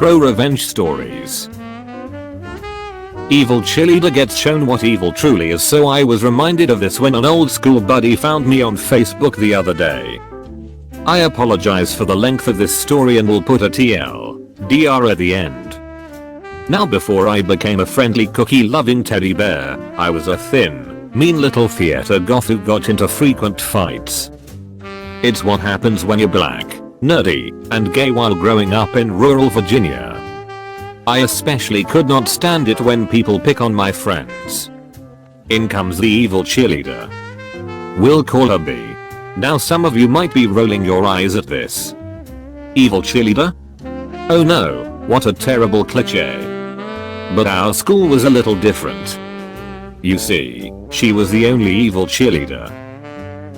ProRevenge stories. Evil cheerleader gets shown what evil truly is. So I was reminded of this when an old school buddy found me on Facebook the other day. I apologize for the length of this story and will put a TLDR at the end. Now, before I became a friendly cookie loving teddy bear, I was a thin, mean little theater goth who got into frequent fights. It's what happens when you're black, nerdy, and gay while growing up in rural Virginia. I especially could not stand it when people pick on my friends. In comes the evil cheerleader. We'll call her B. Now some of you might be rolling your eyes at this. Evil cheerleader? Oh no, what a terrible cliche. But our school was a little different. You see, she was the only evil cheerleader.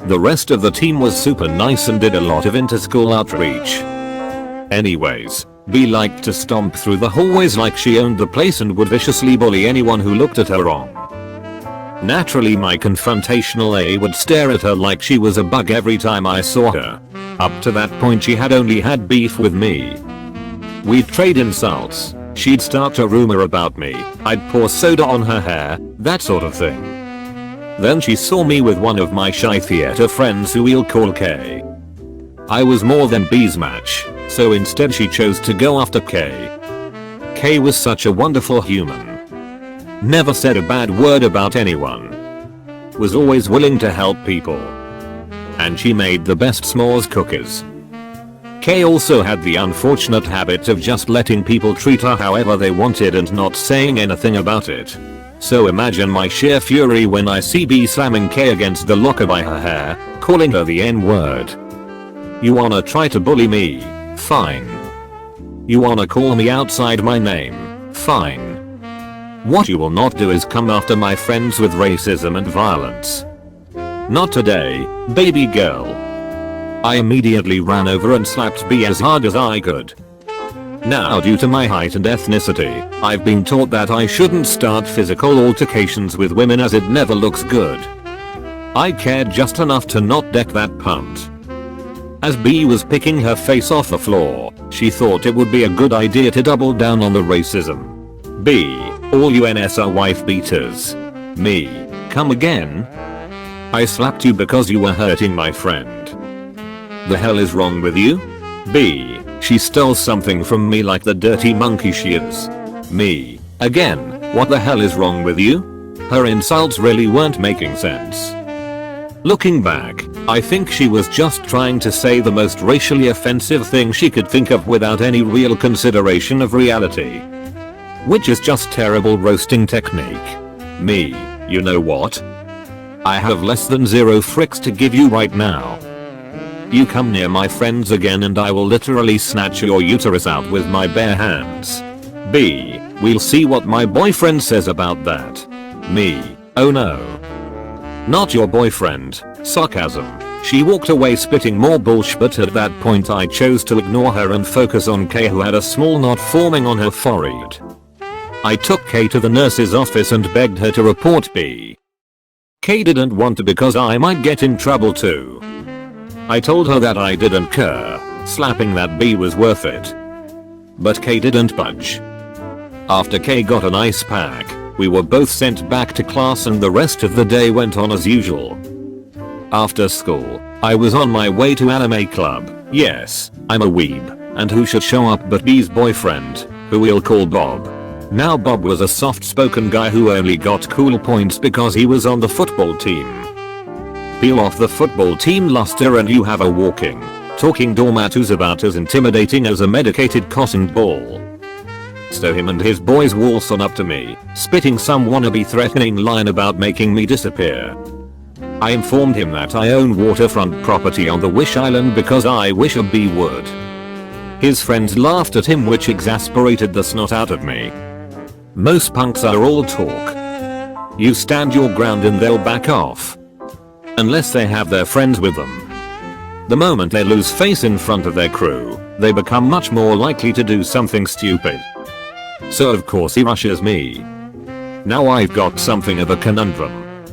The rest of the team was super nice and did a lot of inter-school outreach. Anyways, B liked to stomp through the hallways like she owned the place and would viciously bully anyone who looked at her wrong. Naturally, my confrontational A would stare at her like she was a bug every time I saw her. Up to that point she had only had beef with me. We'd trade insults, she'd start a rumor about me, I'd pour soda on her hair, that sort of thing. Then she saw me with one of my shy theater friends who we'll call K. I was more than B's match, so instead she chose to go after K. K was such a wonderful human. Never said a bad word about anyone. Was always willing to help people. And she made the best s'mores cookies. K also had the unfortunate habit of just letting people treat her however they wanted and not saying anything about it. So imagine my sheer fury when I see B slamming K against the locker by her hair, calling her the N-word. You wanna try to bully me? Fine. You wanna call me outside my name? Fine. What you will not do is come after my friends with racism and violence. Not today, baby girl. I immediately ran over and slapped B as hard as I could. Now, due to my height and ethnicity, I've been taught that I shouldn't start physical altercations with women as it never looks good. I cared just enough to not deck that punt. As B was picking her face off the floor, she thought it would be a good idea to double down on the racism. B, all UNS are wife beaters. Me, come again? I slapped you because you were hurting my friend. The hell is wrong with you? B, she stole something from me like the dirty monkey she is. Me, again, what the hell is wrong with you? Her insults really weren't making sense. Looking back, I think she was just trying to say the most racially offensive thing she could think of without any real consideration of reality. Which is just terrible roasting technique. Me, you know what? I have less than 0 fricks to give you right now. You come near my friends again and I will literally snatch your uterus out with my bare hands. B, we'll see what my boyfriend says about that. Me, oh no. Not your boyfriend, sarcasm. She walked away spitting more bullshit, but at that point I chose to ignore her and focus on K, who had a small knot forming on her forehead. I took K to the nurse's office and begged her to report B. K didn't want to because I might get in trouble too. I told her that I didn't care, slapping that B was worth it. But K didn't budge. After K got an ice pack, we were both sent back to class and the rest of the day went on as usual. After school, I was on my way to anime club. Yes, I'm a weeb, and who should show up but B's boyfriend, who we'll call Bob. Now Bob was a soft-spoken guy who only got cool points because he was on the football team. Peel off the football team luster and you have a walking, talking doormat who's about as intimidating as a medicated cotton ball. So him and his boys waltz on up to me, spitting some wannabe threatening line about making me disappear. I informed him that I own waterfront property on the Wish Island because I wish a bee would. His friends laughed at him, which exasperated the snot out of me. Most punks are all talk. You stand your ground and they'll back off. Unless they have their friends with them. The moment they lose face in front of their crew, they become much more likely to do something stupid. So of course he rushes me. Now I've got something of a conundrum.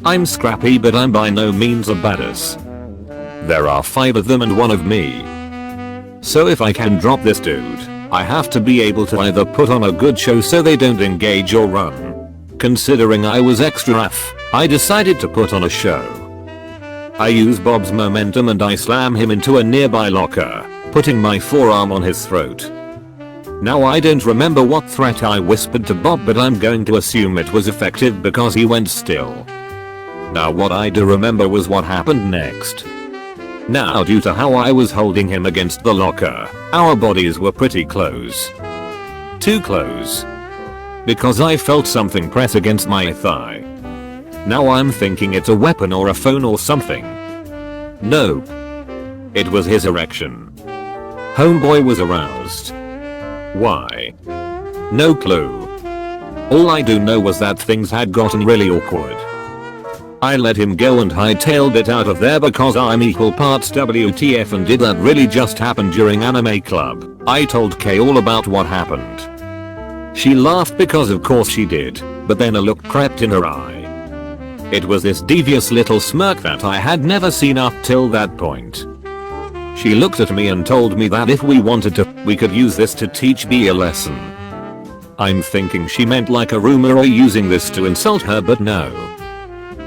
I'm scrappy, but I'm by no means a badass. There are 5 of them and 1 of me. So if I can drop this dude, I have to be able to either put on a good show so they don't engage or run. Considering I was extra rough, I decided to put on a show. I use Bob's momentum and I slam him into a nearby locker, putting my forearm on his throat. Now I don't remember what threat I whispered to Bob, but I'm going to assume it was effective because he went still. Now what I do remember was what happened next. Now due to how I was holding him against the locker, our bodies were pretty close. Too close. Because I felt something press against my thigh. Now I'm thinking it's a weapon or a phone or something. Nope. It was his erection. Homeboy was aroused. Why? No clue. All I do know was that things had gotten really awkward. I let him go and hightailed it out of there because I'm equal parts WTF, and did that really just happen during anime club? I told Kay all about what happened. She laughed because of course she did, but then a look crept in her eye. It was this devious little smirk that I had never seen up till that point. She looked at me and told me that if we wanted to, we could use this to teach B a lesson. I'm thinking she meant like a rumor or using this to insult her, but no.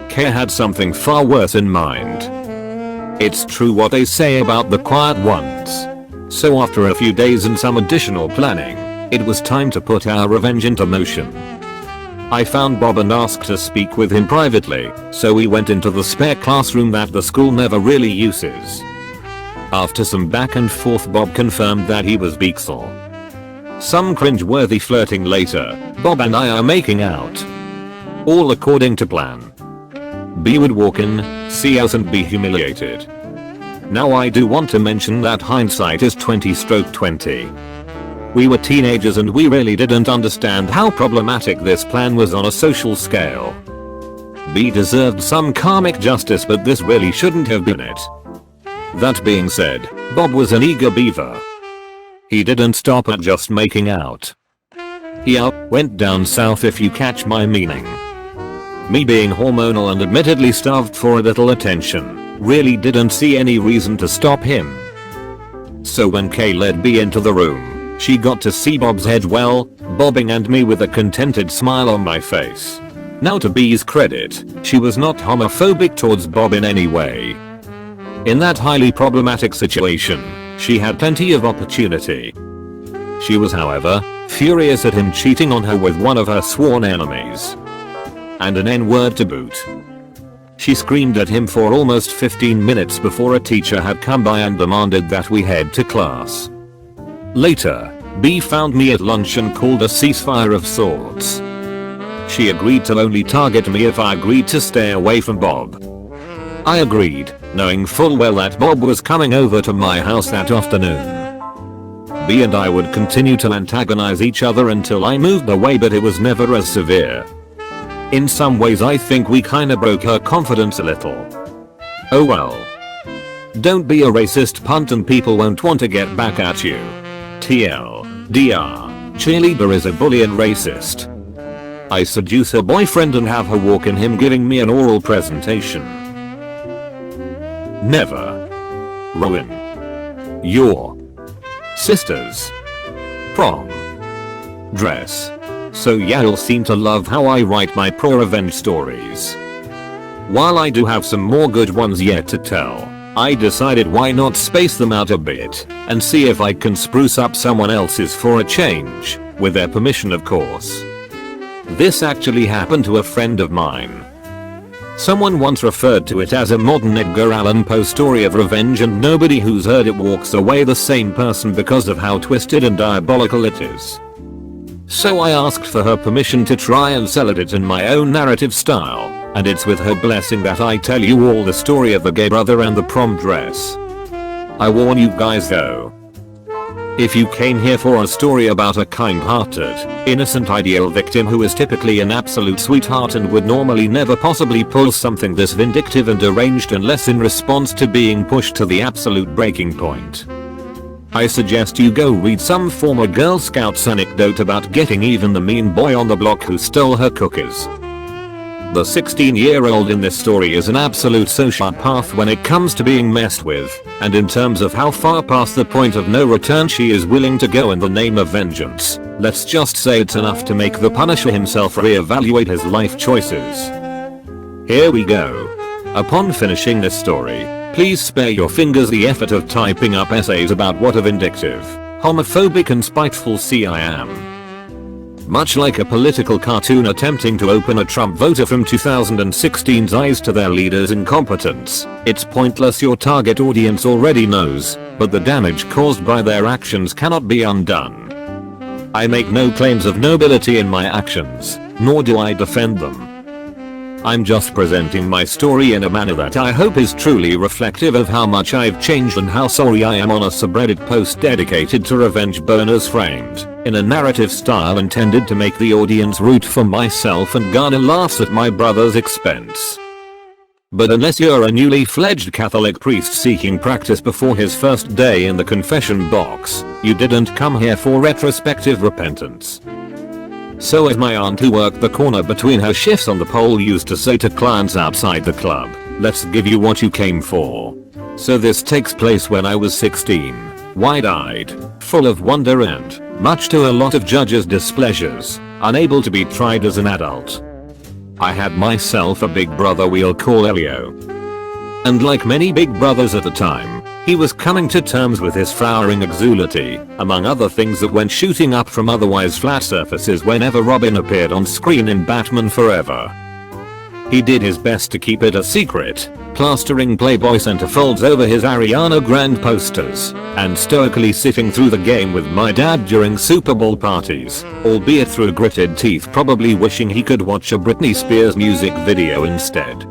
Kay had something far worse in mind. It's true what they say about the quiet ones. So after a few days and some additional planning, it was time to put our revenge into motion. I found Bob and asked to speak with him privately, so we went into the spare classroom that the school never really uses. After some back and forth, Bob confirmed that he was Beaksel. Some cringe-worthy flirting later, Bob and I are making out. All according to plan. B would walk in, see us and be humiliated. Now I do want to mention that hindsight is 20/20. We were teenagers and we really didn't understand how problematic this plan was on a social scale. B deserved some karmic justice, but this really shouldn't have been it. That being said, Bob was an eager beaver. He didn't stop at just making out. He went down south, if you catch my meaning. Me being hormonal and admittedly starved for a little attention, really didn't see any reason to stop him. So when Kay led B into the room, she got to see Bob's head bobbing, and me with a contented smile on my face. Now to B's credit, she was not homophobic towards Bob in any way. In that highly problematic situation, she had plenty of opportunity. She was, however, furious at him cheating on her with one of her sworn enemies. And an N-word to boot. She screamed at him for almost 15 minutes before a teacher had come by and demanded that we head to class. Later, B found me at lunch and called a ceasefire of sorts. She agreed to only target me if I agreed to stay away from Bob. I agreed, knowing full well that Bob was coming over to my house that afternoon. B and I would continue to antagonize each other until I moved away, but it was never as severe. In some ways I think we kinda broke her confidence a little. Oh well. Don't be a racist punt and people won't want to get back at you. TLDR. Cheerleader is a bully and racist. I seduce her boyfriend and have her walk in him giving me an oral presentation. Never ruin your sister's prom dress. So yeah, you'll seem to love how I write my ProRevenge stories. While I do have some more good ones yet to tell, I decided why not space them out a bit and see if I can spruce up someone else's for a change, with their permission of course. This actually happened to a friend of mine. Someone once referred to it as a modern Edgar Allan Poe story of revenge, and nobody who's heard it walks away the same person because of how twisted and diabolical it is. So I asked for her permission to try and sell it in my own narrative style, and it's with her blessing that I tell you all the story of the gay brother and the prom dress. I warn you guys though. If you came here for a story about a kind-hearted, innocent ideal victim who is typically an absolute sweetheart and would normally never possibly pull something this vindictive and deranged unless in response to being pushed to the absolute breaking point, I suggest you go read some former Girl Scout's anecdote about getting even the mean boy on the block who stole her cookies. The 16-year-old in this story is an absolute sociopath when it comes to being messed with, and in terms of how far past the point of no return she is willing to go in the name of vengeance, let's just say it's enough to make the Punisher himself reevaluate his life choices. Here we go. Upon finishing this story, please spare your fingers the effort of typing up essays about what a vindictive, homophobic and spiteful I am. Much like a political cartoon attempting to open a Trump voter from 2016's eyes to their leader's incompetence, it's pointless. Your target audience already knows, but the damage caused by their actions cannot be undone. I make no claims of nobility in my actions, nor do I defend them. I'm just presenting my story in a manner that I hope is truly reflective of how much I've changed and how sorry I am, on a subreddit post dedicated to revenge burners framed in a narrative style intended to make the audience root for myself and garner laughs at my brother's expense. But unless you're a newly fledged Catholic priest seeking practice before his first day in the confession box, you didn't come here for retrospective repentance. So as my aunt who worked the corner between her shifts on the pole used to say to clients outside the club, let's give you what you came for. So this takes place when I was 16, wide-eyed, full of wonder and, much to a lot of judges' displeasures, unable to be tried as an adult. I had myself a big brother we'll call Elio. And like many big brothers at the time, he was coming to terms with his flowering exulity, among other things that went shooting up from otherwise flat surfaces whenever Robin appeared on screen in Batman Forever. He did his best to keep it a secret, plastering Playboy centerfolds over his Ariana Grande posters, and stoically sitting through the game with my dad during Super Bowl parties, albeit through gritted teeth, probably wishing he could watch a Britney Spears music video instead.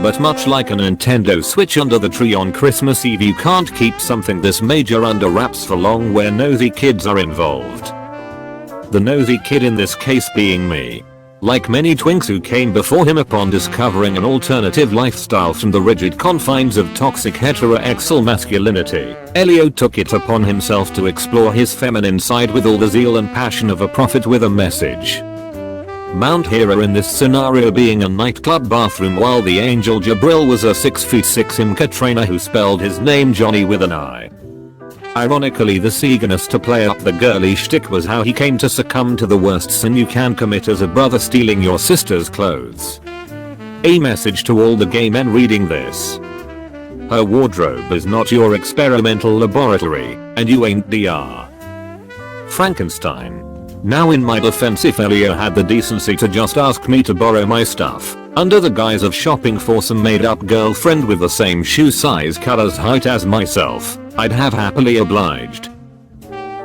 But much like a Nintendo Switch under the tree on Christmas Eve, you can't keep something this major under wraps for long where nosy kids are involved. The nosy kid in this case being me. Like many twinks who came before him upon discovering an alternative lifestyle from the rigid confines of toxic heteroaxial masculinity, Elio took it upon himself to explore his feminine side with all the zeal and passion of a prophet with a message. Mount Hera in this scenario being a nightclub bathroom, while the angel Jabril was a 6'6" Imca trainer who spelled his name Johnny with an I. Ironically, this eagerness to play up the girly shtick was how he came to succumb to the worst sin you can commit as a brother: stealing your sister's clothes. A message to all the gay men reading this. Her wardrobe is not your experimental laboratory, and you ain't Dr. Frankenstein. Now in my defense, if Elio had the decency to just ask me to borrow my stuff, under the guise of shopping for some made up girlfriend with the same shoe size, colors, height as myself, I'd have happily obliged.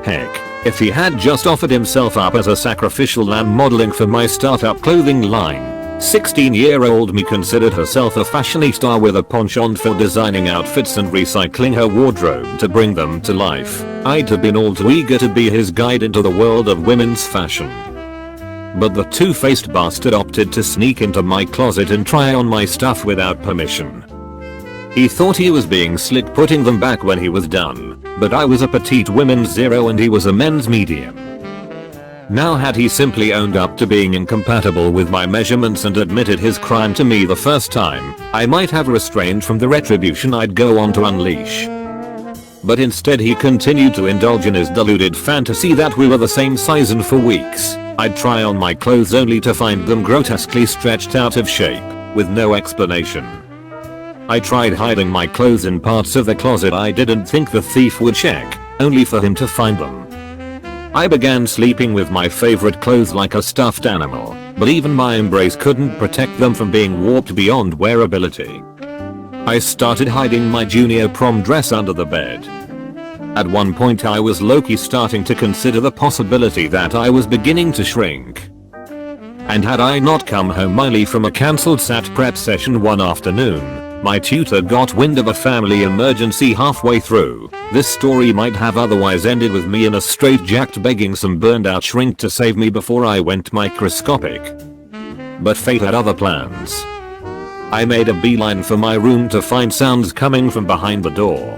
Heck, if he had just offered himself up as a sacrificial lamb modeling for my startup clothing line, 16-year-old me considered herself a fashionista with a penchant for designing outfits and recycling her wardrobe to bring them to life, I'd have been all too eager to be his guide into the world of women's fashion. But the two-faced bastard opted to sneak into my closet and try on my stuff without permission. He thought he was being slick putting them back when he was done, but I was a petite women's zero and he was a men's medium. Now had he simply owned up to being incompatible with my measurements and admitted his crime to me the first time, I might have restrained from the retribution I'd go on to unleash. But instead he continued to indulge in his deluded fantasy that we were the same size, and for weeks, I'd try on my clothes only to find them grotesquely stretched out of shape, with no explanation. I tried hiding my clothes in parts of the closet I didn't think the thief would check, only for him to find them. I began sleeping with my favorite clothes like a stuffed animal, but even my embrace couldn't protect them from being warped beyond wearability. I started hiding my junior prom dress under the bed. At one point I was low-key starting to consider the possibility that I was beginning to shrink. And had I not come home early from a cancelled SAT prep session one afternoon, my tutor got wind of a family emergency halfway through, this story might have otherwise ended with me in a straitjacket begging some burned out shrink to save me before I went microscopic. But fate had other plans. I made a beeline for my room to find sounds coming from behind the door.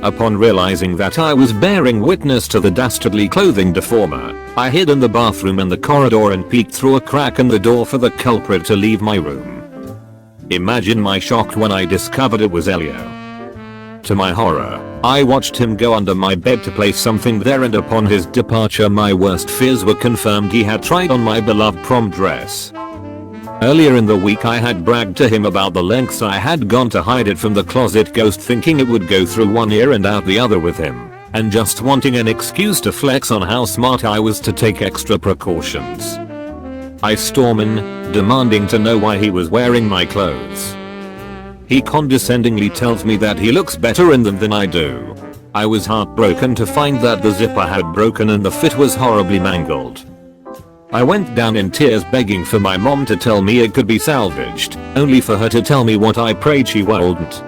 Upon realizing that I was bearing witness to the dastardly clothing deformer, I hid in the bathroom in the corridor and peeked through a crack in the door for the culprit to leave my room. Imagine my shock when I discovered it was Elio. To my horror, I watched him go under my bed to place something there, and upon his departure my worst fears were confirmed. He had tried on my beloved prom dress. Earlier in the week I had bragged to him about the lengths I had gone to hide it from the closet ghost, thinking it would go through one ear and out the other with him, and just wanting an excuse to flex on how smart I was to take extra precautions. I storm in, demanding to know why he was wearing my clothes. He condescendingly tells me that he looks better in them than I do. I was heartbroken to find that the zipper had broken and the fit was horribly mangled. I went down in tears begging for my mom to tell me it could be salvaged, only for her to tell me what I prayed she wouldn't.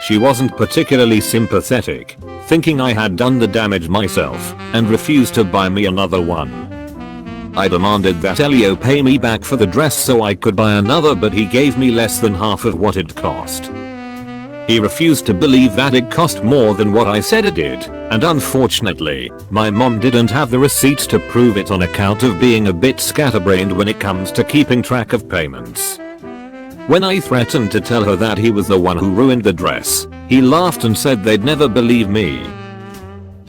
She wasn't particularly sympathetic, thinking I had done the damage myself, and refused to buy me another one. I demanded that Elio pay me back for the dress so I could buy another, but he gave me less than half of what it cost. He refused to believe that it cost more than what I said it did, and unfortunately, my mom didn't have the receipts to prove it on account of being a bit scatterbrained when it comes to keeping track of payments. When I threatened to tell her that he was the one who ruined the dress, he laughed and said they'd never believe me.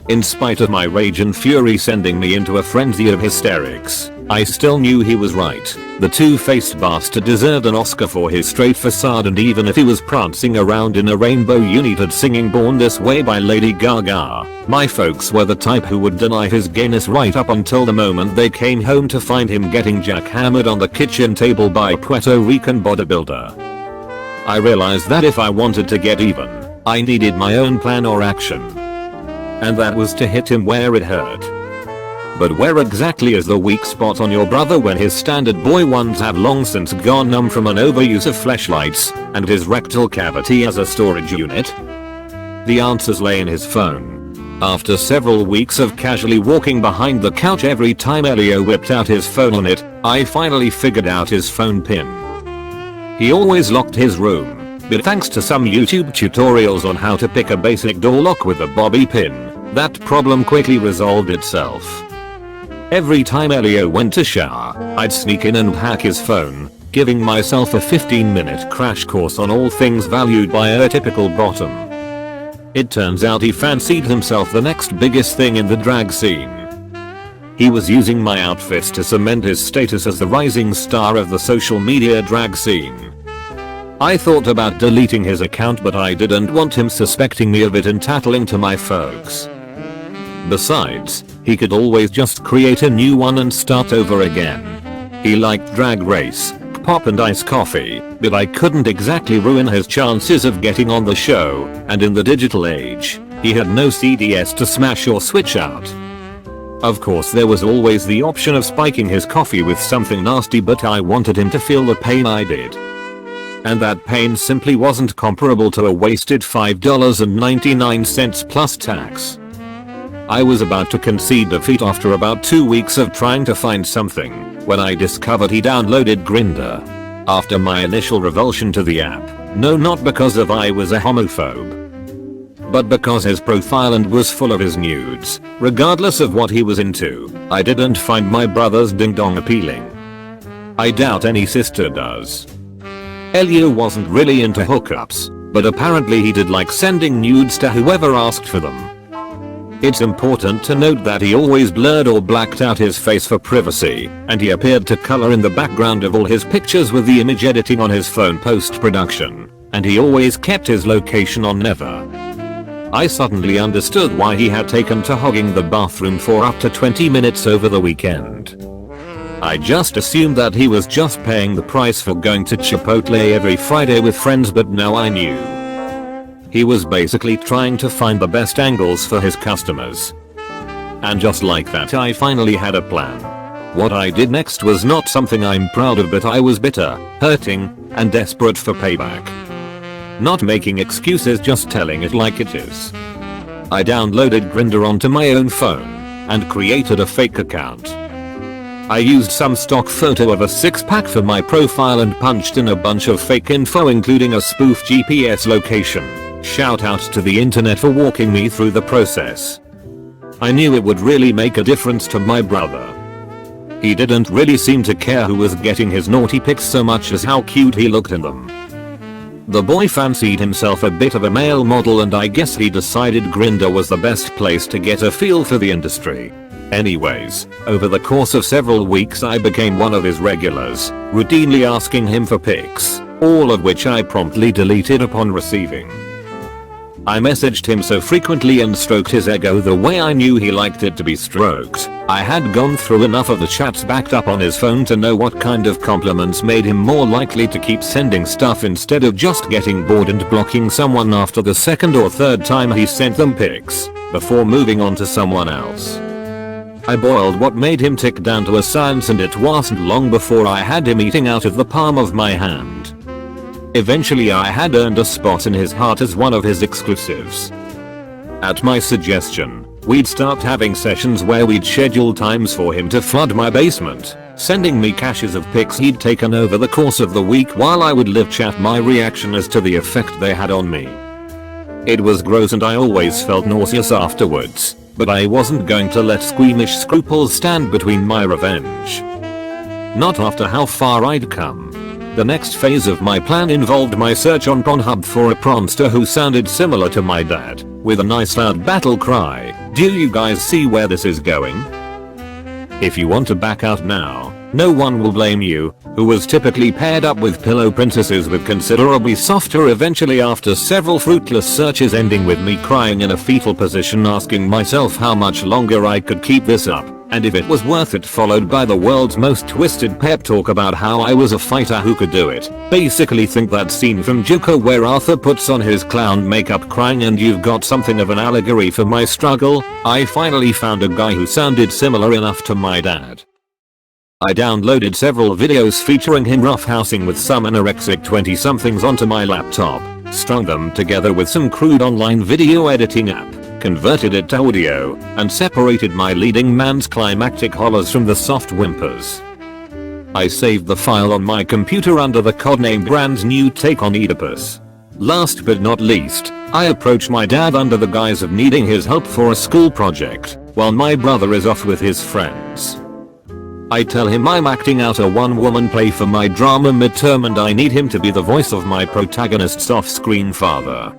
In spite of my rage and fury sending me into a frenzy of hysterics, I still knew he was right. The two-faced bastard deserved an Oscar for his straight facade, and even if he was prancing around in a rainbow united singing Born This Way by Lady Gaga, my folks were the type who would deny his gayness right up until the moment they came home to find him getting jackhammered on the kitchen table by a Puerto Rican bodybuilder. I realized that if I wanted to get even, I needed my own plan or action. And that was to hit him where it hurt. But where exactly is the weak spot on your brother when his standard boy ones have long since gone numb from an overuse of fleshlights, and his rectal cavity as a storage unit? The answers lay in his phone. After several weeks of casually walking behind the couch every time Elio whipped out his phone on it, I finally figured out his phone pin. He always locked his room, but thanks to some YouTube tutorials on how to pick a basic door lock with a bobby pin, that problem quickly resolved itself. Every time Elio went to shower, I'd sneak in and hack his phone, giving myself a 15-minute crash course on all things valued by a typical bottom. It turns out he fancied himself the next biggest thing in the drag scene. He was using my outfits to cement his status as the rising star of the social media drag scene. I thought about deleting his account, but I didn't want him suspecting me of it and tattling to my folks. Besides, he could always just create a new one and start over again. He liked Drag Race, pop and iced coffee, but I couldn't exactly ruin his chances of getting on the show, and in the digital age, he had no CDs to smash or switch out. Of course, there was always the option of spiking his coffee with something nasty, but I wanted him to feel the pain I did. And that pain simply wasn't comparable to a wasted $5.99 plus tax. I was about to concede defeat after about 2 weeks of trying to find something, when I discovered he downloaded Grindr. After my initial revulsion to the app, no, not because of I was a homophobe, but because his profile and was full of his nudes, regardless of what he was into, I didn't find my brother's ding dong appealing. I doubt any sister does. Elio wasn't really into hookups, but apparently he did like sending nudes to whoever asked for them. It's important to note that he always blurred or blacked out his face for privacy, and he appeared to color in the background of all his pictures with the image editing on his phone post-production, and he always kept his location on never. I suddenly understood why he had taken to hogging the bathroom for up to 20 minutes over the weekend. I just assumed that he was just paying the price for going to Chipotle every Friday with friends, but now I knew. He was basically trying to find the best angles for his customers. And just like that, I finally had a plan. What I did next was not something I'm proud of, but I was bitter, hurting, and desperate for payback. Not making excuses, just telling it like it is. I downloaded Grindr onto my own phone and created a fake account. I used some stock photo of a six-pack for my profile and punched in a bunch of fake info, including a spoof GPS location, Shout out to the internet for walking me through the process. I knew it would really make a difference to my brother. He didn't really seem to care who was getting his naughty pics so much as how cute he looked in them. The boy fancied himself a bit of a male model, and I guess he decided Grindr was the best place to get a feel for the industry. Anyways, over the course of several weeks I became one of his regulars, routinely asking him for pics, all of which I promptly deleted upon receiving. I messaged him so frequently and stroked his ego the way I knew he liked it to be stroked. I had gone through enough of the chats backed up on his phone to know what kind of compliments made him more likely to keep sending stuff instead of just getting bored and blocking someone after the second or third time he sent them pics, before moving on to someone else. I boiled what made him tick down to a science, and it wasn't long before I had him eating out of the palm of my hand. Eventually I had earned a spot in his heart as one of his exclusives. At my suggestion, we'd start having sessions where we'd schedule times for him to flood my basement, sending me caches of pics he'd taken over the course of the week while I would live chat my reaction as to the effect they had on me. It was gross and I always felt nauseous afterwards, but I wasn't going to let squeamish scruples stand between my revenge. Not after how far I'd come. The next phase of my plan involved my search on Pornhub for a prankster who sounded similar to my dad, with a nice loud battle cry. Do you guys see where this is going? If you want to back out now, no one will blame you, who was typically paired up with pillow princesses with considerably softer eventually after several fruitless searches ending with me crying in a fetal position asking myself how much longer I could keep this up, and if it was worth it, followed by the world's most twisted pep talk about how I was a fighter who could do it. Basically think that scene from Joker where Arthur puts on his clown makeup crying and you've got something of an allegory for my struggle. I finally found a guy who sounded similar enough to my dad. I downloaded several videos featuring him roughhousing with some anorexic 20-somethings onto my laptop, strung them together with some crude online video editing app, converted it to audio, and separated my leading man's climactic hollers from the soft whimpers. I saved the file on my computer under the codename Brand's new take on Oedipus. Last but not least, I approach my dad under the guise of needing his help for a school project, while my brother is off with his friends. I tell him I'm acting out a one-woman play for my drama midterm and I need him to be the voice of my protagonist's off-screen father.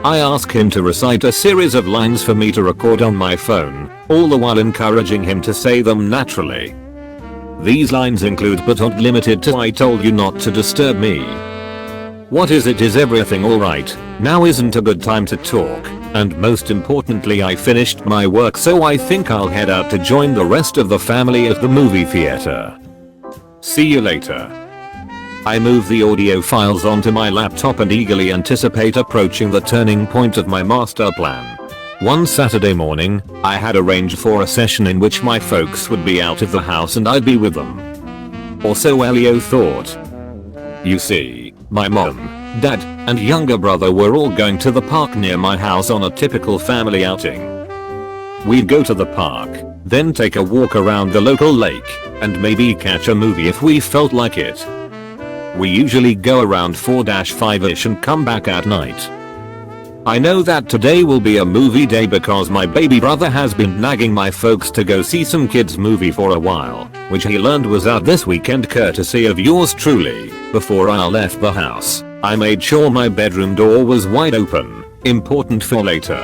I ask him to recite a series of lines for me to record on my phone, all the while encouraging him to say them naturally. These lines include but aren't limited to "I told you not to disturb me." "What is it? Is everything alright? Now isn't a good time to talk," and most importantly, "I finished my work so I think I'll head out to join the rest of the family at the movie theater. See you later." I move the audio files onto my laptop and eagerly anticipate approaching the turning point of my master plan. One Saturday morning, I had arranged for a session in which my folks would be out of the house and I'd be with them. Or so Elio thought. You see, my mom, dad, and younger brother were all going to the park near my house on a typical family outing. We'd go to the park, then take a walk around the local lake, and maybe catch a movie if we felt like it. We usually go around 4-5ish and come back at night. I know that today will be a movie day because my baby brother has been nagging my folks to go see some kids movie for a while, which he learned was out this weekend courtesy of yours truly. Before I left the house, I made sure my bedroom door was wide open, important for later.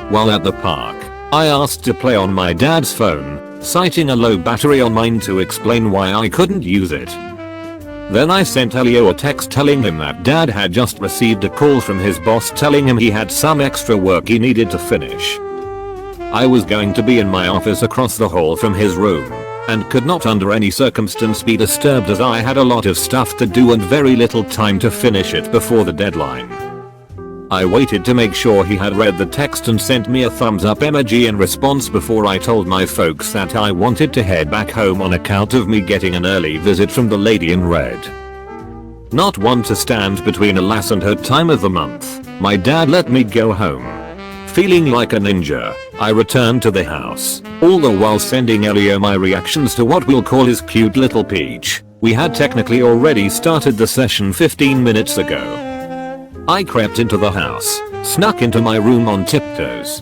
While at the park, I asked to play on my dad's phone, citing a low battery on mine to explain why I couldn't use it. Then I sent Elio a text telling him that dad had just received a call from his boss telling him he had some extra work he needed to finish. I was going to be in my office across the hall from his room, and could not under any circumstance be disturbed as I had a lot of stuff to do and very little time to finish it before the deadline. I waited to make sure he had read the text and sent me a thumbs up emoji in response before I told my folks that I wanted to head back home on account of me getting an early visit from the lady in red. Not one to stand between a lass and her time of the month, my dad let me go home. Feeling like a ninja, I returned to the house, all the while sending Elio my reactions to what we'll call his cute little peach. We had technically already started the session 15 minutes ago. I crept into the house, snuck into my room on tiptoes.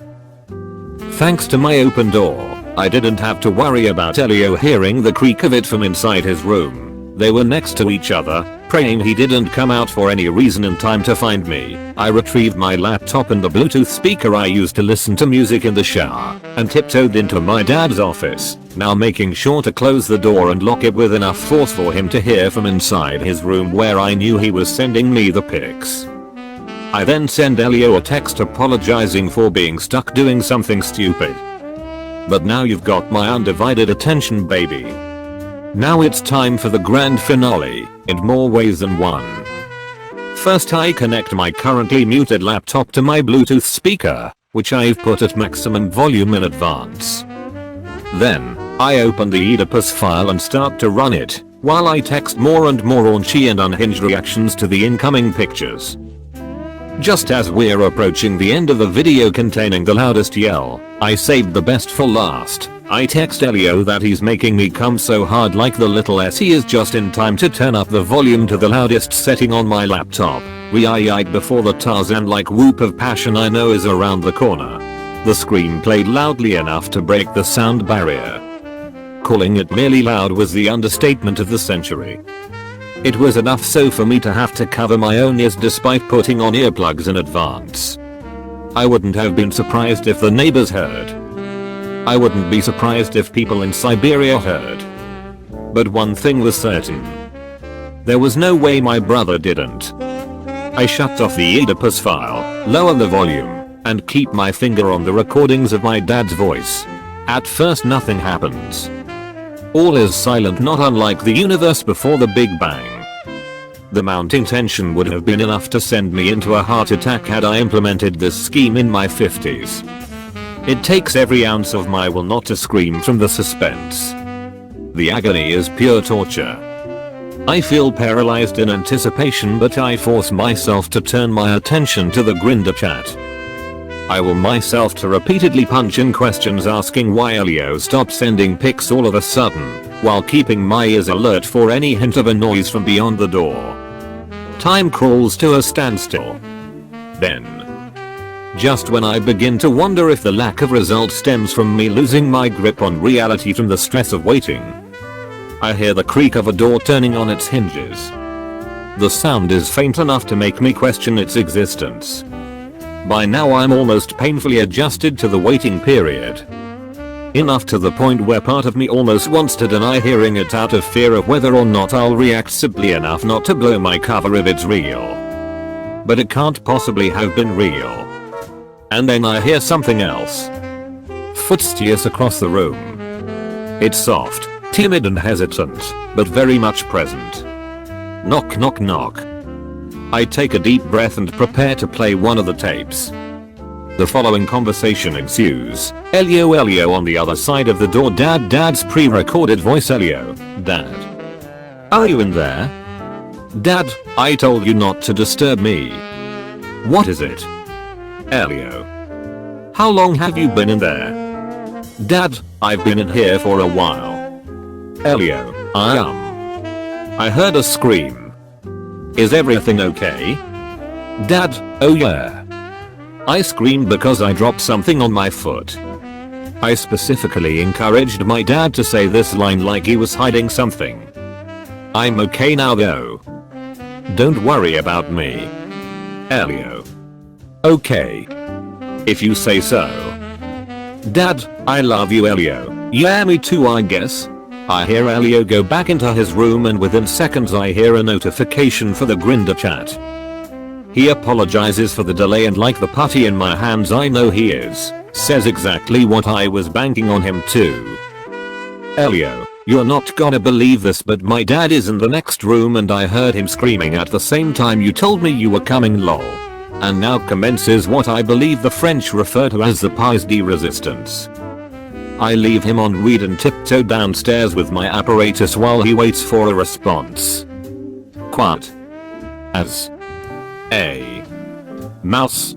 Thanks to my open door, I didn't have to worry about Elio hearing the creak of it from inside his room. They were next to each other, praying he didn't come out for any reason in time to find me. I retrieved my laptop and the Bluetooth speaker I used to listen to music in the shower, and tiptoed into my dad's office, now making sure to close the door and lock it with enough force for him to hear from inside his room where I knew he was sending me the pics. I then send Elio a text apologizing for being stuck doing something stupid. But now you've got my undivided attention, baby. Now it's time for the grand finale, in more ways than one. First, I connect my currently muted laptop to my Bluetooth speaker, which I've put at maximum volume in advance. Then, I open the Oedipus file and start to run it, while I text more and more raunchy and unhinged reactions to the incoming pictures. Just as we're approaching the end of the video containing the loudest yell, I saved the best for last. I text Elio that he's making me come so hard like the little S. He is just in time to turn up the volume to the loudest setting on my laptop. We are before the Tarzan-like whoop of passion I know is around the corner. The scream played loudly enough to break the sound barrier. Calling it merely loud was the understatement of the century. It was enough so for me to have to cover my own ears despite putting on earplugs in advance. I wouldn't have been surprised if the neighbors heard. I wouldn't be surprised if people in Siberia heard. But one thing was certain. There was no way my brother didn't. I shut off the Oedipus file, lower the volume, and keep my finger on the recordings of my dad's voice. At first nothing happens. All is silent, not unlike the universe before the Big Bang. The mounting tension would have been enough to send me into a heart attack had I implemented this scheme in my 50s. It takes every ounce of my will not to scream from the suspense. The agony is pure torture. I feel paralyzed in anticipation, but I force myself to turn my attention to the Grindr chat. I will myself to repeatedly punch in questions asking why Elio stopped sending pics all of a sudden, while keeping my ears alert for any hint of a noise from beyond the door. Time crawls to a standstill. Then, just when I begin to wonder if the lack of result stems from me losing my grip on reality from the stress of waiting, I hear the creak of a door turning on its hinges. The sound is faint enough to make me question its existence. By now I'm almost painfully adjusted to the waiting period. Enough to the point where part of me almost wants to deny hearing it out of fear of whether or not I'll react simply enough not to blow my cover if it's real. But it can't possibly have been real. And then I hear something else. Footsteps across the room. It's soft, timid and hesitant, but very much present. Knock knock knock. I take a deep breath and prepare to play one of the tapes. The following conversation ensues. Elio on the other side of the door. Dad's pre-recorded voice. Elio, Dad. Are you in there? Dad, I told you not to disturb me. What is it? Elio. How long have you been in there? Dad, I've been in here for a while. Elio, I heard a scream. Is everything okay? Dad, oh yeah. I screamed because I dropped something on my foot. I specifically encouraged my dad to say this line like he was hiding something. I'm okay now though. Don't worry about me. Elio. Okay. If you say so. Dad, I love you, Elio. Yeah, me too, I guess. I hear Elio go back into his room and within seconds I hear a notification for the Grindr chat. He apologizes for the delay and like the putty in my hands I know he is, says exactly what I was banking on him to. Elio, you're not gonna believe this but my dad is in the next room and I heard him screaming at the same time you told me you were coming, lol. And now commences what I believe the French refer to as the pièce de résistance. I leave him on read and tiptoe downstairs with my apparatus while he waits for a response. Quiet. As a mouse.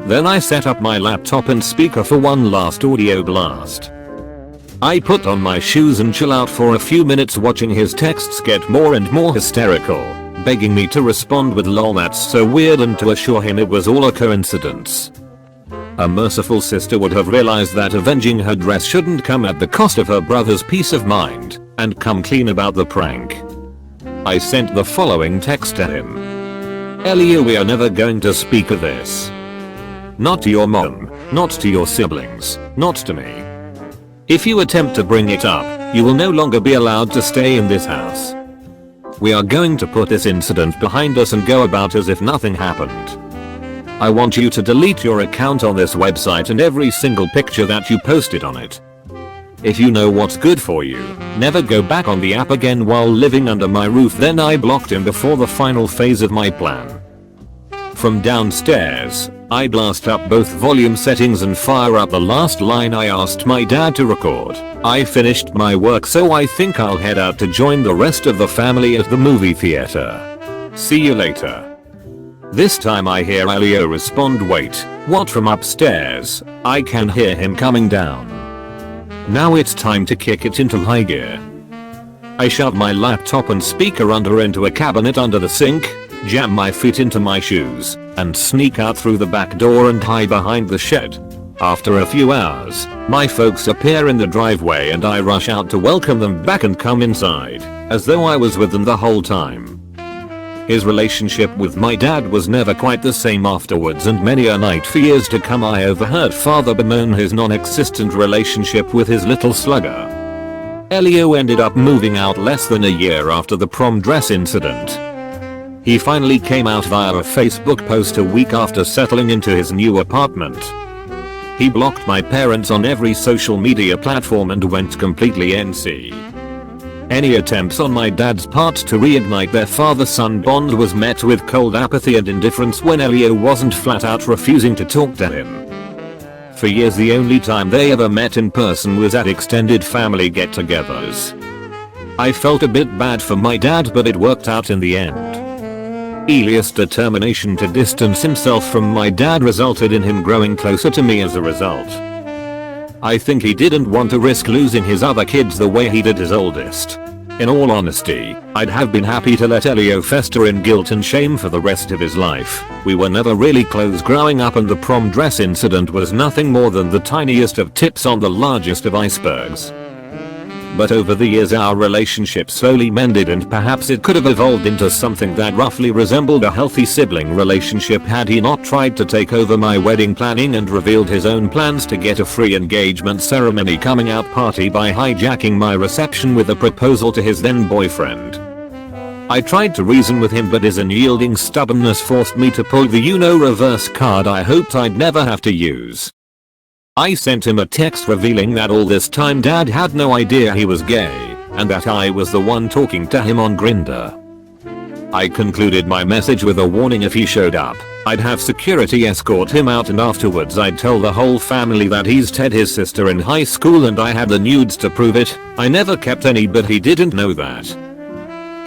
Then I set up my laptop and speaker for one last audio blast. I put on my shoes and chill out for a few minutes watching his texts get more and more hysterical. begging me to respond with "lol that's so weird" and to assure him it was all a coincidence. A merciful sister would have realized that avenging her dress shouldn't come at the cost of her brother's peace of mind, and come clean about the prank. I sent the following text to him. "Elio, we are never going to speak of this. Not to your mom, not to your siblings, not to me. If you attempt to bring it up, you will no longer be allowed to stay in this house. We are going to put this incident behind us and go about as if nothing happened. I want you to delete your account on this website and every single picture that you posted on it. If you know what's good for you, never go back on the app again while living under my roof." Then I blocked him before the final phase of my plan. From downstairs, I blast up both volume settings and fire up the last line I asked my dad to record. "I finished my work, so I think I'll head out to join the rest of the family at the movie theater. See you later." This time I hear Elio respond, "Wait, what?" from upstairs. I can hear him coming down. Now it's time to kick it into high gear. I shove my laptop and speaker into a cabinet under the sink, jam my feet into my shoes, and sneak out through the back door and hide behind the shed. After a few hours, my folks appear in the driveway and I rush out to welcome them back and come inside, as though I was with them the whole time. His relationship with my dad was never quite the same afterwards, and many a night for years to come I overheard father bemoan his non-existent relationship with his little slugger. Elio ended up moving out less than a year after the prom dress incident. He finally came out via a Facebook post a week after settling into his new apartment. He blocked my parents on every social media platform and went completely NC. Any attempts on my dad's part to reignite their father-son bond was met with cold apathy and indifference when Elio wasn't flat out refusing to talk to him. For years the only time they ever met in person was at extended family get-togethers. I felt a bit bad for my dad, but it worked out in the end. Elias' determination to distance himself from my dad resulted in him growing closer to me as a result. I think he didn't want to risk losing his other kids the way he did his oldest. In all honesty, I'd have been happy to let Elio fester in guilt and shame for the rest of his life. We were never really close growing up, and the prom dress incident was nothing more than the tiniest of tips on the largest of icebergs. But over the years our relationship slowly mended, and perhaps it could have evolved into something that roughly resembled a healthy sibling relationship had he not tried to take over my wedding planning and revealed his own plans to get a free engagement ceremony coming out party by hijacking my reception with a proposal to his then boyfriend. I tried to reason with him, but his unyielding stubbornness forced me to pull the reverse card I hoped I'd never have to use. I sent him a text revealing that all this time dad had no idea he was gay, and that I was the one talking to him on Grindr. I concluded my message with a warning: if he showed up, I'd have security escort him out, and afterwards I'd tell the whole family that he's Ted, his sister in high school, and I had the nudes to prove it. I never kept any, but he didn't know that.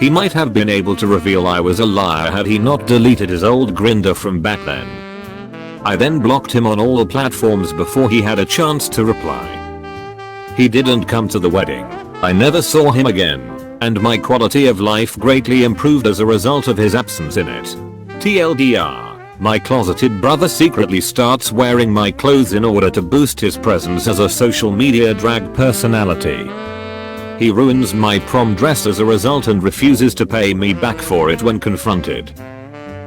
He might have been able to reveal I was a liar had he not deleted his old Grindr from back then. I then blocked him on all platforms before he had a chance to reply. He didn't come to the wedding. I never saw him again, and my quality of life greatly improved as a result of his absence in it. TLDR, my closeted brother secretly starts wearing my clothes in order to boost his presence as a social media drag personality. He ruins my prom dress as a result and refuses to pay me back for it when confronted.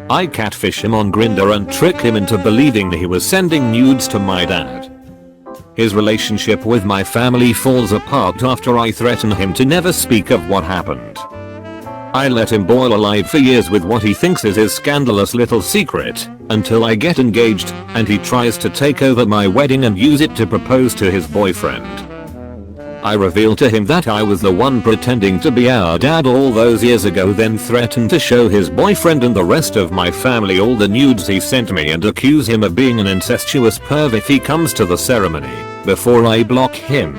I catfish him on Grindr and trick him into believing he was sending nudes to my dad. His relationship with my family falls apart after I threaten him to never speak of what happened. I let him boil alive for years with what he thinks is his scandalous little secret, until I get engaged, and he tries to take over my wedding and use it to propose to his boyfriend. I revealed to him that I was the one pretending to be our dad all those years ago, then threatened to show his boyfriend and the rest of my family all the nudes he sent me and accuse him of being an incestuous perv if he comes to the ceremony, before I block him.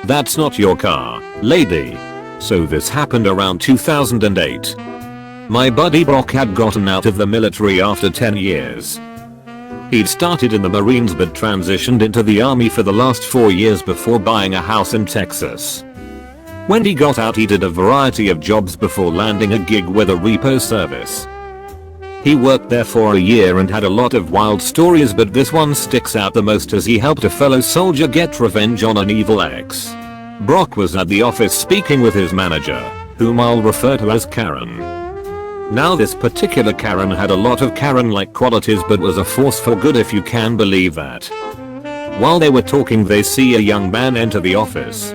That's not your car, lady. So this happened around 2008. My buddy Brock had gotten out of the military after 10 years. He'd started in the Marines but transitioned into the army for the last 4 years before buying a house in Texas. When he got out he did a variety of jobs before landing a gig with a repo service. He worked there for a year and had a lot of wild stories, but this one sticks out the most as he helped a fellow soldier get revenge on an evil ex. Brock was at the office speaking with his manager, whom I'll refer to as Karen. Now this particular Karen had a lot of Karen-like qualities but was a force for good, if you can believe that. While they were talking they see a young man enter the office.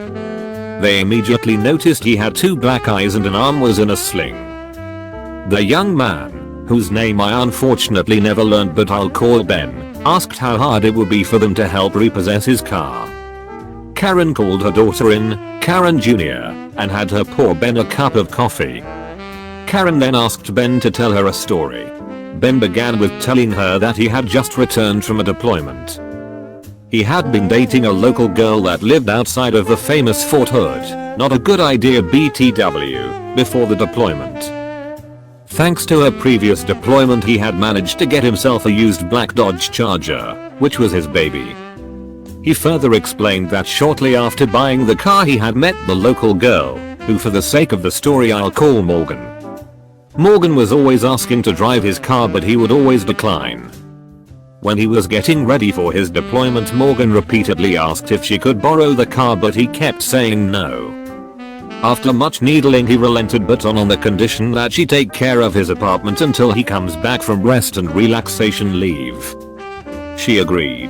They immediately noticed he had 2 black eyes and an arm was in a sling. The young man, whose name I unfortunately never learned but I'll call Ben, asked how hard it would be for them to help repossess his car. Karen called her daughter in, Karen Jr., and had her pour Ben a cup of coffee. Karen then asked Ben to tell her a story. Ben began with telling her that he had just returned from a deployment. He had been dating a local girl that lived outside of the famous Fort Hood, not a good idea BTW, before the deployment. Thanks to her previous deployment he had managed to get himself a used black Dodge Charger, which was his baby. He further explained that shortly after buying the car he had met the local girl, who for the sake of the story I'll call Morgan. Morgan was always asking to drive his car but he would always decline. When he was getting ready for his deployment Morgan repeatedly asked if she could borrow the car but he kept saying no. After much needling he relented but on the condition that she take care of his apartment until he comes back from rest and relaxation leave. She agreed.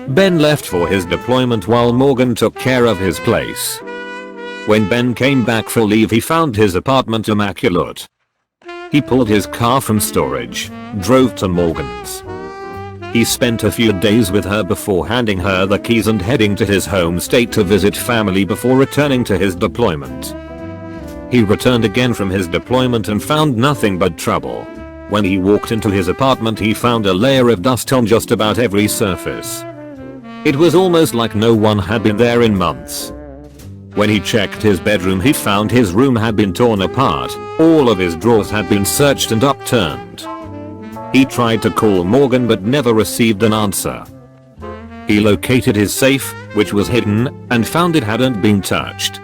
Ben left for his deployment while Morgan took care of his place. When Ben came back for leave he found his apartment immaculate. He pulled his car from storage, drove to Morgan's. He spent a few days with her before handing her the keys and heading to his home state to visit family before returning to his deployment. He returned again from his deployment and found nothing but trouble. When he walked into his apartment he found a layer of dust on just about every surface. It was almost like no one had been there in months. When he checked his bedroom he found his room had been torn apart, all of his drawers had been searched and upturned. He tried to call Morgan but never received an answer. He located his safe, which was hidden, and found it hadn't been touched.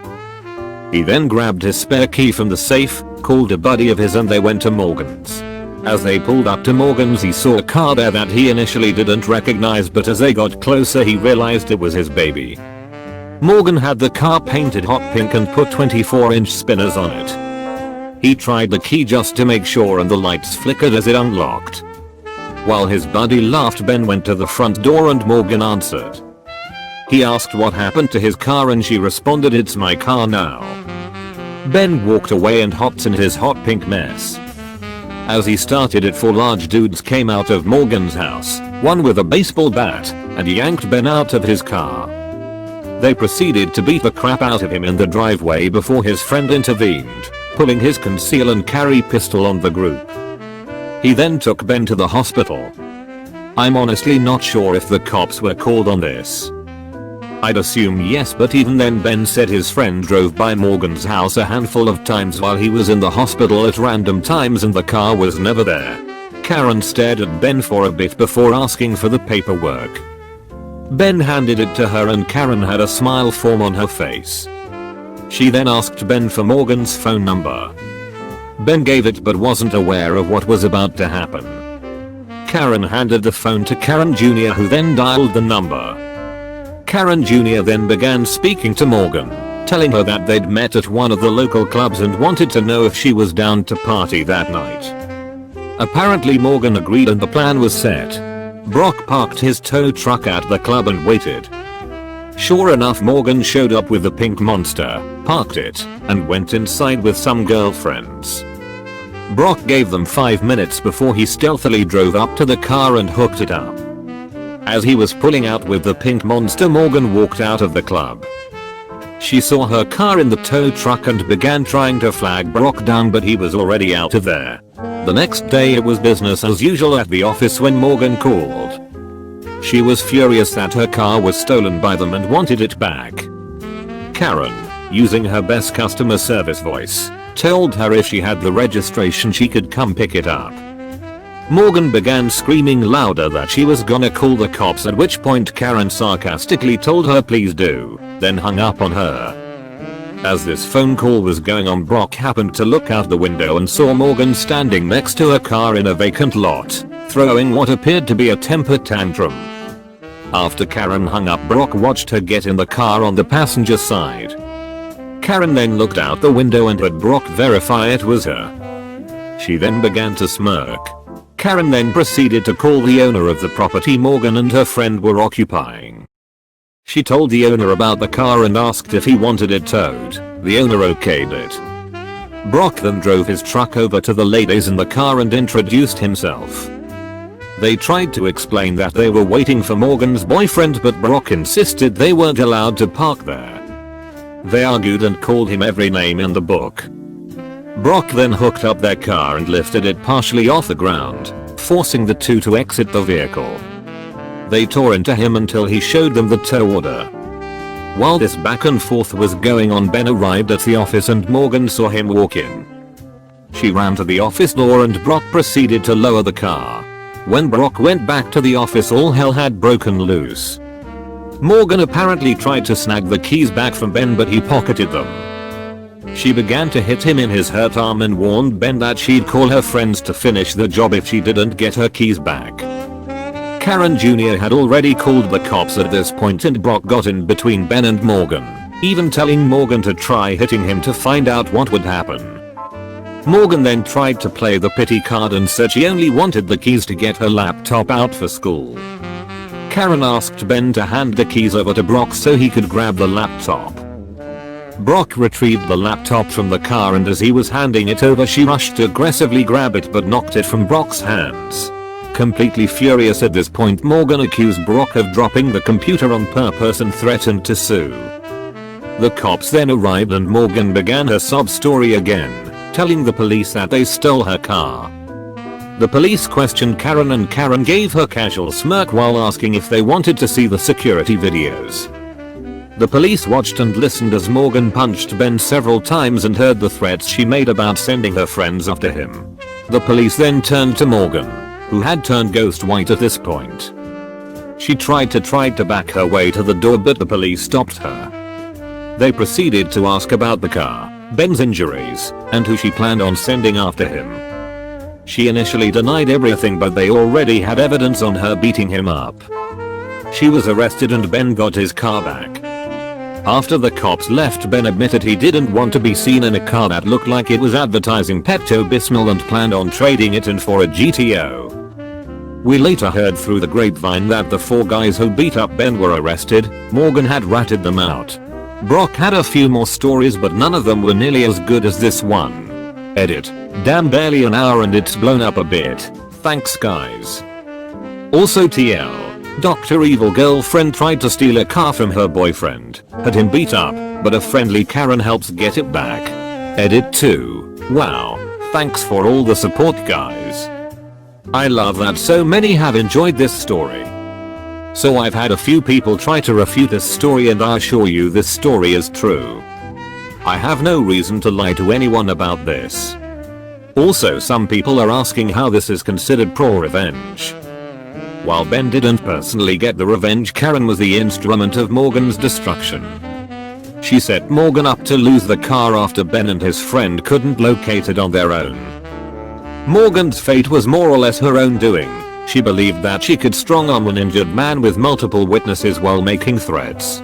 He then grabbed his spare key from the safe, called a buddy of his and they went to Morgan's. As they pulled up to Morgan's he saw a car there that he initially didn't recognize but as they got closer he realized it was his baby. Morgan had the car painted hot pink and put 24-inch spinners on it. He tried the key just to make sure and the lights flickered as it unlocked. While his buddy laughed Ben went to the front door and Morgan answered. He asked what happened to his car and she responded, "It's my car now." Ben walked away and hopped in his hot pink mess. As he started it 4 large dudes came out of Morgan's house, one with a baseball bat, and yanked Ben out of his car. They proceeded to beat the crap out of him in the driveway before his friend intervened, pulling his conceal and carry pistol on the group. He then took Ben to the hospital. I'm honestly not sure if the cops were called on this. I'd assume yes, but even then Ben said his friend drove by Morgan's house a handful of times while he was in the hospital at random times and the car was never there. Karen stared at Ben for a bit before asking for the paperwork. Ben handed it to her and Karen had a smile form on her face. She then asked Ben for Morgan's phone number. Ben gave it but wasn't aware of what was about to happen. Karen handed the phone to Karen Jr. who then dialed the number. Karen Jr. then began speaking to Morgan, telling her that they'd met at one of the local clubs and wanted to know if she was down to party that night. Apparently Morgan agreed and the plan was set. Brock parked his tow truck at the club and waited. Sure enough, Morgan showed up with the pink monster, parked it, and went inside with some girlfriends. Brock gave them 5 minutes before he stealthily drove up to the car and hooked it up. As he was pulling out with the pink monster, Morgan walked out of the club. She saw her car in the tow truck and began trying to flag Brock down, but he was already out of there. The next day it was business as usual at the office when Morgan called. She was furious that her car was stolen by them and wanted it back. Karen, using her best customer service voice, told her if she had the registration she could come pick it up. Morgan began screaming louder that she was gonna call the cops, at which point Karen sarcastically told her please do, then hung up on her. As this phone call was going on, Brock happened to look out the window and saw Morgan standing next to a car in a vacant lot, throwing what appeared to be a temper tantrum. After Karen hung up, Brock watched her get in the car on the passenger side. Karen then looked out the window and had Brock verify it was her. She then began to smirk. Karen then proceeded to call the owner of the property Morgan and her friend were occupying. She told the owner about the car and asked if he wanted it towed. The owner okayed it. Brock then drove his truck over to the ladies in the car and introduced himself. They tried to explain that they were waiting for Morgan's boyfriend, but Brock insisted they weren't allowed to park there. They argued and called him every name in the book. Brock then hooked up their car and lifted it partially off the ground, forcing the two to exit the vehicle. They tore into him until he showed them the tow order. While this back and forth was going on, Ben arrived at the office and Morgan saw him walk in. She ran to the office door and Brock proceeded to lower the car. When Brock went back to the office, all hell had broken loose. Morgan apparently tried to snag the keys back from Ben, but he pocketed them. She began to hit him in his hurt arm and warned Ben that she'd call her friends to finish the job if she didn't get her keys back. Karen Jr. had already called the cops at this point and Brock got in between Ben and Morgan, even telling Morgan to try hitting him to find out what would happen. Morgan then tried to play the pity card and said she only wanted the keys to get her laptop out for school. Karen asked Ben to hand the keys over to Brock so he could grab the laptop. Brock retrieved the laptop from the car and as he was handing it over, she rushed to aggressively grab it but knocked it from Brock's hands. Completely furious at this point, Morgan accused Brock of dropping the computer on purpose and threatened to sue. The cops then arrived and Morgan began her sob story again, telling the police that they stole her car. The police questioned Karen and Karen gave her casual smirk while asking if they wanted to see the security videos. The police watched and listened as Morgan punched Ben several times and heard the threats she made about sending her friends after him. The police then turned to Morgan, who had turned ghost white at this point. She tried to back her way to the door, but the police stopped her. They proceeded to ask about the car, Ben's injuries, and who she planned on sending after him. She initially denied everything, but they already had evidence on her beating him up. She was arrested and Ben got his car back. After the cops left, Ben admitted he didn't want to be seen in a car that looked like it was advertising Pepto-Bismol and planned on trading it in for a GTO. We later heard through the grapevine that the 4 guys who beat up Ben were arrested. Morgan had ratted them out. Brock had a few more stories, but none of them were nearly as good as this one. Edit. Damn, barely an hour and it's blown up a bit. Thanks guys. Also TL. Dr. Evil girlfriend tried to steal a car from her boyfriend, had him beat up, but a friendly Karen helps get it back. Edit 2. Wow. Thanks for all the support guys. I love that so many have enjoyed this story. So I've had a few people try to refute this story and I assure you this story is true. I have no reason to lie to anyone about this. Also, some people are asking how this is considered pro-revenge. While Ben didn't personally get the revenge, Karen was the instrument of Morgan's destruction. She set Morgan up to lose the car after Ben and his friend couldn't locate it on their own. Morgan's fate was more or less her own doing. She believed that she could strong-arm an injured man with multiple witnesses while making threats.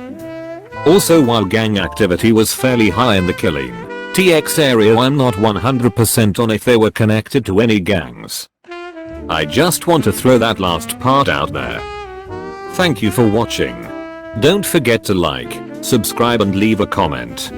Also, while gang activity was fairly high in the killing TX area, I'm not 100% on if they were connected to any gangs. I just want to throw that last part out there. Thank you for watching. Don't forget to like, subscribe and leave a comment.